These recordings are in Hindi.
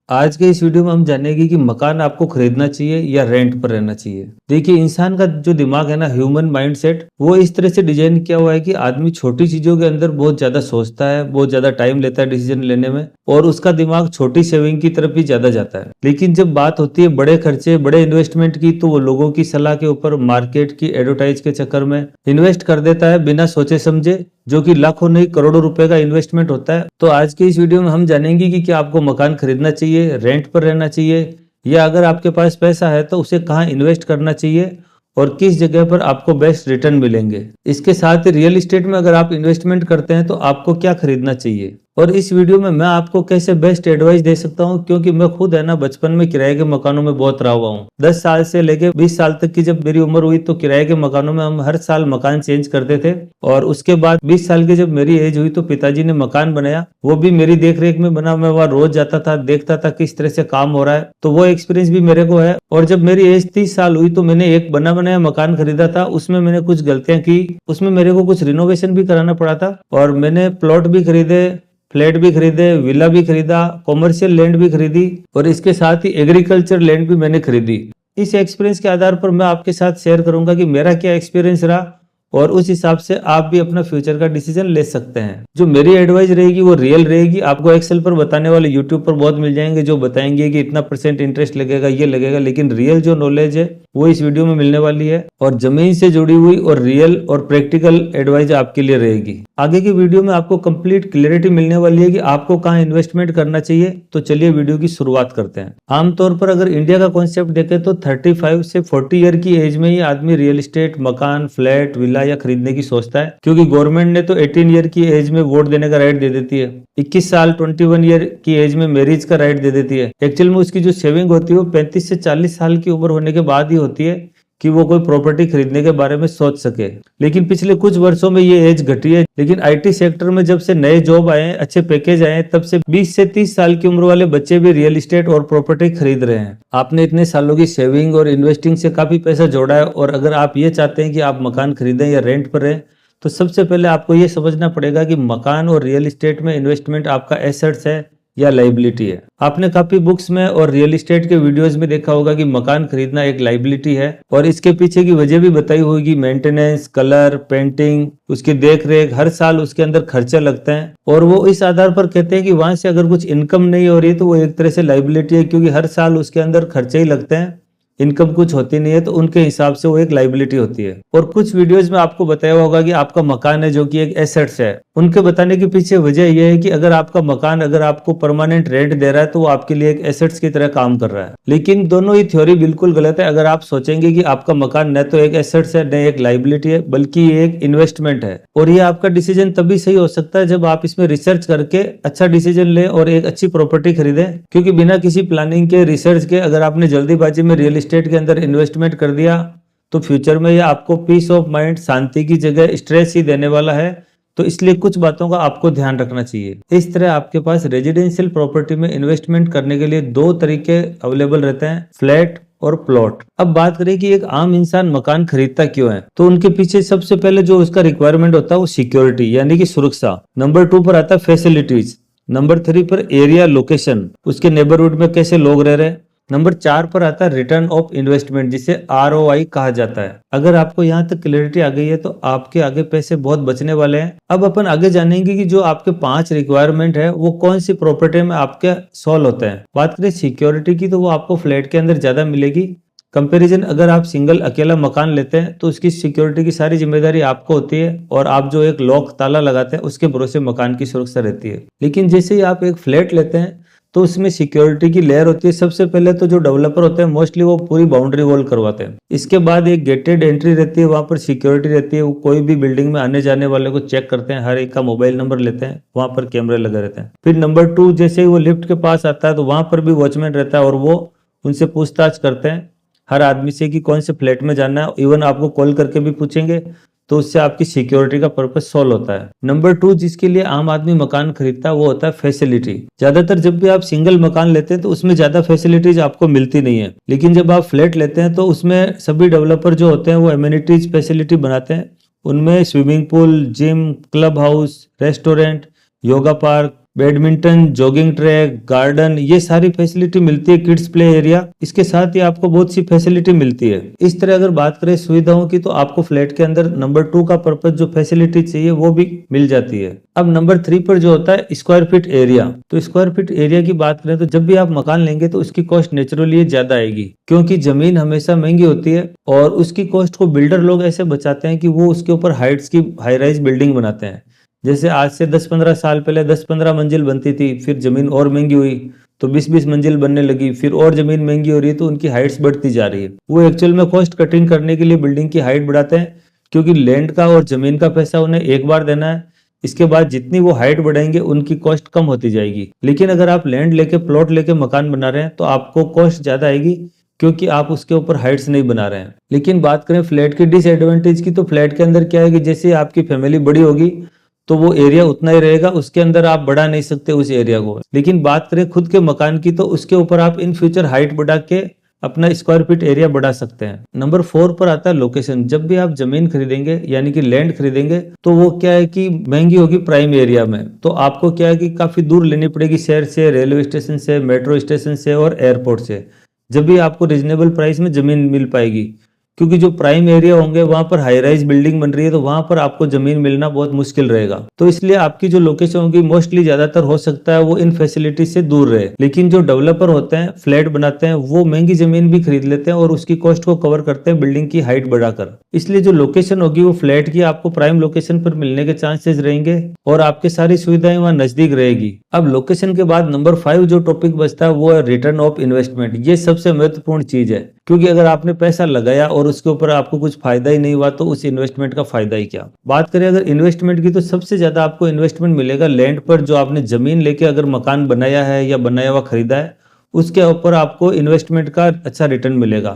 आज के इस वीडियो में हम जानेंगे कि मकान आपको खरीदना चाहिए या रेंट पर रहना चाहिए। देखिए, इंसान का जो दिमाग है ना, ह्यूमन माइंडसेट, वो इस तरह से डिजाइन किया हुआ है कि आदमी छोटी चीजों के अंदर बहुत ज्यादा सोचता है, बहुत ज्यादा टाइम लेता है डिसीजन लेने में, और उसका दिमाग छोटी सेविंग की तरफ ही ज्यादा जाता है। लेकिन जब बात होती है बड़े खर्चे, बड़े इन्वेस्टमेंट की, तो वो लोगों की सलाह के ऊपर, मार्केट की एडवर्टाइज के चक्कर में इन्वेस्ट कर देता है बिना सोचे समझे, जो कि लाखों नहीं करोड़ों रुपए का इन्वेस्टमेंट होता है। तो आज के इस वीडियो में हम जानेंगे कि क्या आपको मकान खरीदना चाहिए, रेंट पर रहना चाहिए, या अगर आपके पास पैसा है तो उसे कहाँ इन्वेस्ट करना चाहिए और किस जगह पर आपको बेस्ट रिटर्न मिलेंगे। इसके साथ ही रियल एस्टेट में अगर आप इन्वेस्टमेंट करते हैं तो आपको क्या खरीदना चाहिए, और इस वीडियो में मैं आपको कैसे बेस्ट एडवाइस दे सकता हूं, क्योंकि मैं खुद है ना बचपन में किराए के मकानों में बहुत रहा हुआ हूं। 10 साल से लेके 20 साल तक की जब मेरी उम्र हुई तो किराए के मकानों में हम हर साल मकान चेंज करते थे, और उसके बाद 20 साल की जब मेरी एज हुई तो पिताजी ने मकान बनाया, वो भी मेरी देखरेख में बना। मैं वहां रोज जाता था, देखता था किस तरह से काम हो रहा है, तो वो एक्सपीरियंस भी मेरे को है। और जब मेरी एज 30 साल हुई तो मैंने एक बना बनाया मकान खरीदा था। उसमें मैंने कुछ गलतियां की, उसमें मेरे को कुछ रिनोवेशन भी कराना पड़ा था, और मैंने प्लॉट भी खरीदे, फ्लैट भी खरीदे, विला भी खरीदा, कॉमर्शियल लैंड भी खरीदी, और इसके साथ ही एग्रीकल्चर लैंड भी मैंने खरीदी। इस एक्सपीरियंस के आधार पर मैं आपके साथ शेयर करूंगा कि मेरा क्या एक्सपीरियंस रहा, और उस हिसाब से आप भी अपना फ्यूचर का डिसीजन ले सकते हैं। जो मेरी एडवाइस रहेगी वो रियल रहेगी। आपको एक्सेल पर बताने वाले यूट्यूब पर बहुत मिल जाएंगे जो बताएंगे कि इतना % इंटरेस्ट लगेगा, ये लगेगा, लेकिन रियल जो नॉलेज है वो इस वीडियो में मिलने वाली है, और जमीन से जुड़ी हुई और रियल और प्रैक्टिकल एडवाइस आपके लिए रहेगी। आगे की वीडियो में आपको कंप्लीट क्लियरिटी मिलने वाली है कि आपको कहाँ इन्वेस्टमेंट करना चाहिए। तो चलिए वीडियो की शुरुआत करते हैं। आमतौर पर अगर इंडिया का कॉन्सेप्ट देखें तो 35 से 40 ईयर की एज में ही आदमी रियल एस्टेट, मकान, फ्लैट, विला या खरीदने की सोचता है, क्योंकि गवर्नमेंट ने तो 18 ईयर की एज में वोट देने का राइट दे देती है। 21 साल 21 ईयर की एज में मैरिज का राइट दे देती है। एक्चुअल में उसकी जो सेविंग होती है वो 35 से 40 साल की उम्र होने के बाद ही होती है कि वो कोई प्रॉपर्टी खरीदने के बारे में सोच सके। लेकिन पिछले कुछ वर्षों में ये एज घटी है। लेकिन आईटी सेक्टर में जब से नए जॉब आए, अच्छे पैकेज आए, तब से 20 से 30 साल की उम्र वाले बच्चे भी रियल एस्टेट और प्रॉपर्टी खरीद रहे हैं। आपने इतने सालों की सेविंग और इन्वेस्टिंग से काफी पैसा जोड़ा है, और अगर आप ये चाहते हैं कि आप मकान खरीदें या रेंट पर रहें, तो सबसे पहले आपको ये समझना पड़ेगा कि मकान और रियल एस्टेट में इन्वेस्टमेंट आपका एसेट्स है या लाइबिलिटी है। आपने काफी बुक्स में और रियल एस्टेट के वीडियोस में देखा होगा कि मकान खरीदना एक लाइबिलिटी है, और इसके पीछे की वजह भी बताई होगी। मेंटेनेंस, कलर, पेंटिंग, उसकी देख रेख, हर साल उसके अंदर खर्चा लगता है, और वो इस आधार पर कहते हैं कि वहां से अगर कुछ इनकम नहीं हो रही है तो वो एक तरह से लाइबिलिटी है, क्योंकि हर साल उसके अंदर खर्चे ही लगते हैं, इनकम कुछ होती नहीं है, तो उनके हिसाब से वो एक लाइबिलिटी होती है। और कुछ वीडियोस में आपको बताया होगा कि आपका मकान है जो कि एक एसेट्स है। उनके बताने के पीछे वजह यह है कि अगर आपका मकान अगर आपको परमानेंट रेंट दे रहा है तो वो आपके लिए एक एसेट्स की तरह काम कर रहा है। लेकिन दोनों ही थ्योरी बिल्कुल गलत है। अगर आप सोचेंगे कि आपका मकान न तो एक एसेट्स है, न एक लाइबिलिटी है, बल्कि ये एक इन्वेस्टमेंट है, और ये आपका डिसीजन तभी सही हो सकता है जब आप इसमें रिसर्च करके अच्छा डिसीजन लें और एक अच्छी प्रॉपर्टी खरीदें। क्योंकि बिना किसी प्लानिंग के, रिसर्च के, अगर आपने जल्दीबाजी में रियल एस्टेट के अंदर इन्वेस्टमेंट कर दिया तो फ्यूचर में ये आपको पीस ऑफ माइंड, शांति की जगह स्ट्रेस ही देने वाला है। तो इसलिए कुछ बातों का आपको ध्यान रखना चाहिए। इस तरह आपके पास रेजिडेंशियल प्रॉपर्टी में इन्वेस्टमेंट करने के लिए दो तरीके अवेलेबल रहते हैं, फ्लैट और प्लॉट। अब बात करें कि एक आम इंसान मकान खरीदता क्यों है, तो उनके पीछे सबसे पहले जो उसका रिक्वायरमेंट होता है वो सिक्योरिटी यानी कि सुरक्षा। नंबर 2 पर आता है फैसिलिटीज। नंबर 3 पर एरिया, लोकेशन, उसके नेबरहुड में कैसे लोग रह रहे हैं। नंबर 4 पर आता है रिटर्न ऑफ इन्वेस्टमेंट, जिसे ROI कहा जाता है। अगर आपको यहाँ तक क्लैरिटी आ गई है तो आपके आगे पैसे बहुत बचने वाले हैं। अब अपन आगे जानेंगे कि जो आपके 5 रिक्वायरमेंट है वो कौन सी प्रॉपर्टी में आपके सॉल्व होते हैं। बात करें सिक्योरिटी की तो वो आपको फ्लैट के अंदर ज्यादा मिलेगी। कंपैरिजन अगर आप सिंगल अकेला मकान लेते हैं तो उसकी सिक्योरिटी की सारी जिम्मेदारी आपको होती है, और आप जो एक लॉक ताला लगाते हैं उसके भरोसे मकान की सुरक्षा रहती है। लेकिन जैसे ही आप एक फ्लैट लेते हैं तो उसमें सिक्योरिटी की लेयर होती है। सबसे पहले तो जो डेवलपर होते हैं मोस्टली वो पूरी बाउंड्री वॉल करवाते हैं। इसके बाद एक गेटेड एंट्री रहती है, वहां पर सिक्योरिटी रहती है। वो कोई भी बिल्डिंग में आने जाने वाले को चेक करते हैं, हर एक का मोबाइल नंबर लेते हैं, वहां पर कैमरे लगे रहते हैं। फिर नंबर 2, जैसे ही वो लिफ्ट के पास आता है तो वहां पर भी वॉचमैन रहता है, और वो उनसे पूछताछ करते हैं हर आदमी से कि कौन से फ्लैट में जाना है। इवन आपको कॉल करके भी पूछेंगे, तो उससे आपकी सिक्योरिटी का पर्पस सॉल्व होता है। नंबर 2 जिसके लिए आम आदमी मकान खरीदता है वो होता है फैसिलिटी। ज्यादातर जब भी आप सिंगल मकान लेते हैं तो उसमें ज्यादा फैसिलिटीज आपको मिलती नहीं है, लेकिन जब आप फ्लैट लेते हैं तो उसमें सभी डेवलपर जो होते हैं वो एमिनिटीज फैसिलिटी बनाते हैं। उनमें swimming pool, gym, club house, restaurant, yoga park, badminton, jogging track, garden, ये सारी फैसिलिटी मिलती है। किड्स प्ले एरिया, इसके साथ ही आपको बहुत सी फैसिलिटी मिलती है। इस तरह अगर बात करें सुविधाओं की, तो आपको फ्लैट के अंदर नंबर 2 का पर्पज जो फैसिलिटी चाहिए वो भी मिल जाती है। अब नंबर 3 पर जो होता है स्क्वायर फीट एरिया, तो स्क्वायर फीट एरिया की बात करें तो जब भी आप मकान लेंगे तो उसकी कॉस्ट नेचुरली ज्यादा आएगी, क्योंकि जमीन हमेशा महंगी होती है और उसकी कॉस्ट को बिल्डर लोग ऐसे बचाते हैं कि वो उसके ऊपर हाइट्स की हाई राइज बिल्डिंग बनाते हैं। जैसे आज से 10-15 साल पहले 10-15 मंजिल बनती थी, फिर जमीन और महंगी हुई तो 20-20 मंजिल बनने लगी, फिर और जमीन महंगी हो रही है तो उनकी हाइट्स बढ़ती जा रही है। वो एक्चुअल में कॉस्ट कटिंग करने के लिए बिल्डिंग की हाइट बढ़ाते हैं, क्योंकि लैंड का और जमीन का पैसा उन्हें एक बार देना है। इसके बाद जितनी वो हाइट बढ़ाएंगे उनकी कॉस्ट कम होती जाएगी। लेकिन अगर आप लैंड लेके प्लॉट लेके मकान बना रहे हैं तो आपको कॉस्ट ज्यादा आएगी, क्योंकि आप उसके ऊपर हाइट्स नहीं बना रहे हैं। लेकिन बात करें फ्लैट के डिसएडवांटेज की, तो फ्लैट के अंदर क्या है कि जैसे आपकी फैमिली बड़ी होगी तो वो एरिया उतना ही रहेगा, उसके अंदर आप बढ़ा नहीं सकते उस एरिया को। लेकिन बात करें खुद के मकान की, तो उसके ऊपर आप इन फ्यूचर हाइट बढ़ा के अपना स्क्वायर फीट एरिया बढ़ा सकते हैं। नंबर 4 पर आता है लोकेशन। जब भी आप जमीन खरीदेंगे यानी कि लैंड खरीदेंगे तो वो क्या है कि महंगी होगी प्राइम एरिया में, तो आपको क्या है कि काफी दूर लेनी पड़ेगी शहर से, रेलवे स्टेशन से, मेट्रो स्टेशन से और एयरपोर्ट से, जब भी आपको रिजनेबल प्राइस में जमीन मिल पाएगी। क्योंकि जो प्राइम एरिया होंगे वहां पर हाई राइज बिल्डिंग बन रही है, तो वहां पर आपको जमीन मिलना बहुत मुश्किल रहेगा। तो इसलिए आपकी जो लोकेशन होगी मोस्टली ज्यादातर हो सकता है वो इन फैसिलिटी से दूर रहे। लेकिन जो डेवलपर होते हैं, फ्लैट बनाते हैं, वो महंगी जमीन भी खरीद लेते हैं और उसकी कॉस्ट को कवर करते हैं बिल्डिंग की हाइट बढ़ाकर। इसलिए जो लोकेशन होगी वो फ्लैट की आपको प्राइम लोकेशन पर मिलने के चांसेस रहेंगे और आपकी सारी सुविधाएं वहां नजदीक रहेगी। अब लोकेशन के बाद नंबर 5 जो टॉपिक बचता है वो है रिटर्न ऑफ इन्वेस्टमेंट। ये सबसे महत्वपूर्ण चीज है, क्योंकि अगर आपने पैसा लगाया और उसके ऊपर आपको कुछ फायदा ही नहीं हुआ तो उस इन्वेस्टमेंट का फायदा ही क्या। बात करें अगर इन्वेस्टमेंट की, तो सबसे ज्यादा आपको इन्वेस्टमेंट मिलेगा लैंड पर। जो आपने जमीन लेके अगर मकान बनाया है या बनाया हुआ खरीदा है, उसके ऊपर आपको इन्वेस्टमेंट का अच्छा रिटर्न मिलेगा।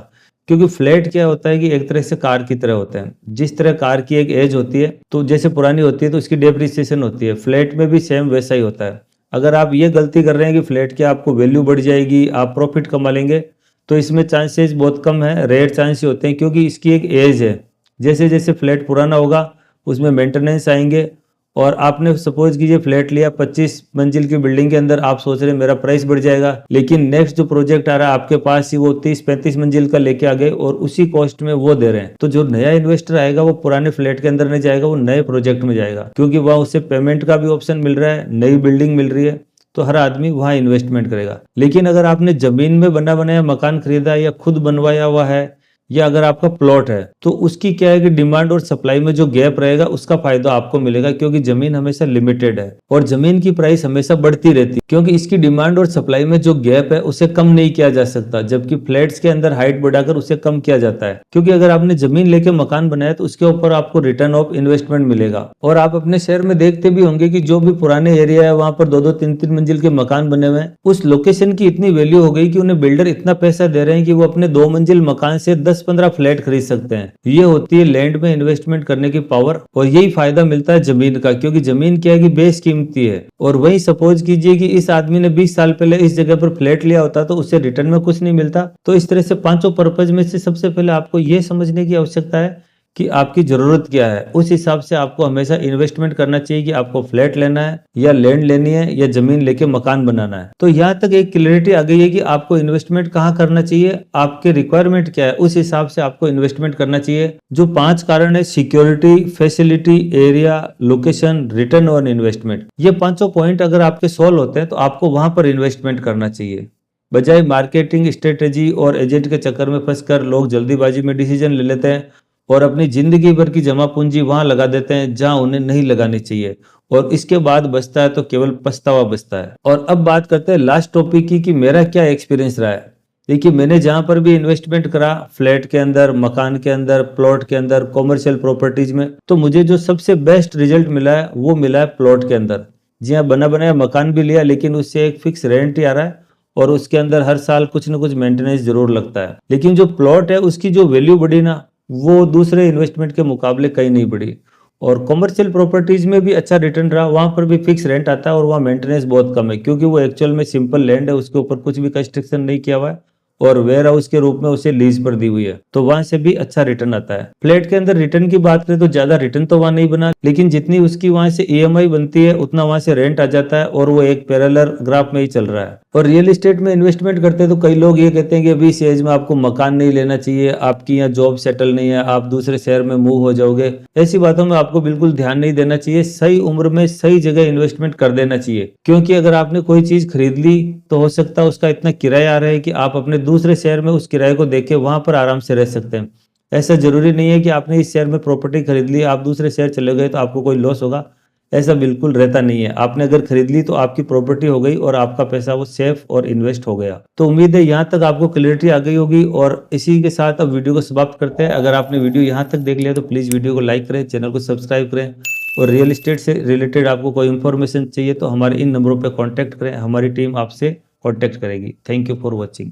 क्योंकि फ्लैट क्या होता है कि एक तरह से कार की तरह होते हैं। जिस तरह कार की एक एज होती है, तो जैसे पुरानी होती है तो उसकी डेप्रिसिएशन होती है, फ्लैट में भी सेम वैसा ही होता है। अगर आप ये गलती कर रहे हैं कि फ्लैट की आपको वैल्यू बढ़ जाएगी, आप प्रॉफिट कमा लेंगे, तो इसमें चांसेस बहुत कम है, रेयर चांस होते हैं, क्योंकि इसकी एक एज है। जैसे जैसे फ्लैट पुराना होगा उसमें मेंटेनेंस आएंगे। और आपने सपोज कीजिए फ्लैट लिया 25 मंजिल की बिल्डिंग के अंदर, आप सोच रहे हैं मेरा प्राइस बढ़ जाएगा, लेकिन नेक्स्ट जो प्रोजेक्ट आ रहा है आपके पास ही वो 30-35 मंजिल का लेके आ गए और उसी कॉस्ट में वो दे रहे हैं। तो जो नया इन्वेस्टर आएगा वो पुराने फ्लैट के अंदर नहीं जाएगा, वो नए प्रोजेक्ट में जाएगा, क्योंकि वहां उसे पेमेंट का भी ऑप्शन मिल रहा है, नई बिल्डिंग मिल रही है, तो हर आदमी वहां इन्वेस्टमेंट करेगा। लेकिन अगर आपने जमीन में बना बनाया मकान खरीदा या खुद बनवाया हुआ है, या अगर आपका प्लॉट है, तो उसकी क्या है कि डिमांड और सप्लाई में जो गैप रहेगा उसका फायदा आपको मिलेगा, क्योंकि जमीन हमेशा लिमिटेड है और जमीन की प्राइस हमेशा बढ़ती रहती है, क्योंकि इसकी डिमांड और सप्लाई में जो गैप है उसे कम नहीं किया जा सकता। जबकि फ्लैट्स के अंदर हाइट बढ़ाकर उसे कम किया जाता है, क्योंकि अगर आपने जमीन लेके मकान बनाया तो उसके ऊपर आपको रिटर्न ऑफ इन्वेस्टमेंट मिलेगा। और आप अपने शहर में देखते भी होंगे कि जो भी पुराने एरिया है वहां पर 2-2, 3-3 मंजिल के मकान बने हुए हैं, उस लोकेशन की इतनी वैल्यू हो गई कि उन्हें बिल्डर इतना पैसा दे रहे हैं कि वो अपने 2 मंजिल मकान से 10-15 फ्लैट खरीद सकते हैं। ये होती है लैंड में इन्वेस्टमेंट करने की पावर, और यही फायदा मिलता है जमीन का, क्योंकि जमीन क्या है कि बेशकीमती है। और वही सपोज कीजिए कि इस आदमी ने 20 साल पहले इस जगह पर फ्लैट लिया होता तो उसे रिटर्न में कुछ नहीं मिलता। तो इस तरह से 5 पर्पज में से सबसे पहले आपको यह समझने की आवश्यकता है कि आपकी जरूरत क्या है। उस हिसाब से आपको हमेशा इन्वेस्टमेंट करना चाहिए कि आपको फ्लैट लेना है या लैंड लेनी है या जमीन लेके मकान बनाना है। तो यहाँ तक एक क्लैरिटी आ गई है कि आपको इन्वेस्टमेंट कहाँ करना चाहिए, आपके रिक्वायरमेंट क्या है, उस हिसाब से आपको इन्वेस्टमेंट करना चाहिए। जो 5 कारण है, security, facility, area, location, return और इन्वेस्टमेंट, ये 5 पॉइंट अगर आपके सॉल्व होते हैं तो आपको वहां पर इन्वेस्टमेंट करना चाहिए। बजाय मार्केटिंग स्ट्रेटेजी और एजेंट के चक्कर में फंसकर लोग जल्दीबाजी में डिसीजन ले लेते हैं और अपनी जिंदगी भर की जमा पूंजी वहां लगा देते हैं जहां उन्हें नहीं लगानी चाहिए, और इसके बाद बचता है तो केवल पछतावा बचता है। और अब बात करते हैं लास्ट टॉपिक की कि मेरा क्या एक्सपीरियंस रहा है। देखिए, मैंने जहां पर भी इन्वेस्टमेंट करा, फ्लैट के अंदर, मकान के अंदर, प्लॉट के अंदर, कॉमर्शियल प्रॉपर्टीज में, तो मुझे जो सबसे बेस्ट रिजल्ट मिला है वो मिला है प्लॉट के अंदर। जी हाँ, बना बनाया मकान भी लिया, लेकिन उससे एक फिक्स रेंट ही आ रहा है और उसके अंदर हर साल कुछ न कुछ मेंटेनेंस जरूर लगता है। लेकिन जो प्लॉट है उसकी जो वैल्यू बढ़ी ना, वो दूसरे इन्वेस्टमेंट के मुकाबले कहीं नहीं बढ़ी। और कमर्शियल प्रॉपर्टीज में भी अच्छा रिटर्न रहा, वहां पर भी फिक्स रेंट आता है और वहाँ मेंटेनेंस बहुत कम है, क्योंकि वो एक्चुअल में सिंपल लैंड है, उसके ऊपर कुछ भी कंस्ट्रक्शन नहीं किया हुआ है और वेयर हाउस के रूप में उसे लीज पर दी हुई है, तो वहां से भी अच्छा रिटर्न आता है। फ्लैट के अंदर रिटर्न की बात करें तो ज्यादा रिटर्न तो वहां नहीं बना, लेकिन जितनी उसकी वहां से ईएमआई बनती है उतना वहां से रेंट आ जाता है और वो एक पैरेलल ग्राफ में ही चल रहा है। और रियल एस्टेट में इन्वेस्टमेंट करते हैं तो कई लोग ये कहते हैं कि अभी इस एज में आपको मकान नहीं लेना चाहिए, आपकी यहाँ जॉब सेटल नहीं है, आप दूसरे शहर में मूव हो जाओगे। ऐसी बातों में आपको बिल्कुल ध्यान नहीं देना चाहिए। सही उम्र में सही जगह इन्वेस्टमेंट कर देना चाहिए, क्योंकि अगर आपने कोई चीज खरीद ली तो हो सकता है उसका इतना किराया आ रहा है कि आप अपने दूसरे शहर में उस किराए को देख के वहां पर आराम से रह सकते हैं। ऐसा जरूरी नहीं है कि आपने इस शहर में प्रॉपर्टी खरीद ली, आप दूसरे शहर चले गए तो आपको कोई लॉस होगा। ऐसा बिल्कुल रहता नहीं है। आपने अगर खरीद ली तो आपकी प्रॉपर्टी हो गई और आपका पैसा वो सेफ और इन्वेस्ट हो गया। तो उम्मीद है यहाँ तक आपको क्लियरिटी आ गई होगी, और इसी के साथ अब वीडियो को समाप्त करते हैं। अगर आपने वीडियो यहाँ तक देख लिया तो प्लीज़ वीडियो को लाइक करें, चैनल को सब्सक्राइब करें, और रियल एस्टेट से रिलेटेड आपको कोई इन्फॉर्मेशन चाहिए तो हमारे इन नंबरों पर कॉन्टैक्ट करें, हमारी टीम आपसे कॉन्टैक्ट करेगी। Thank you for watching.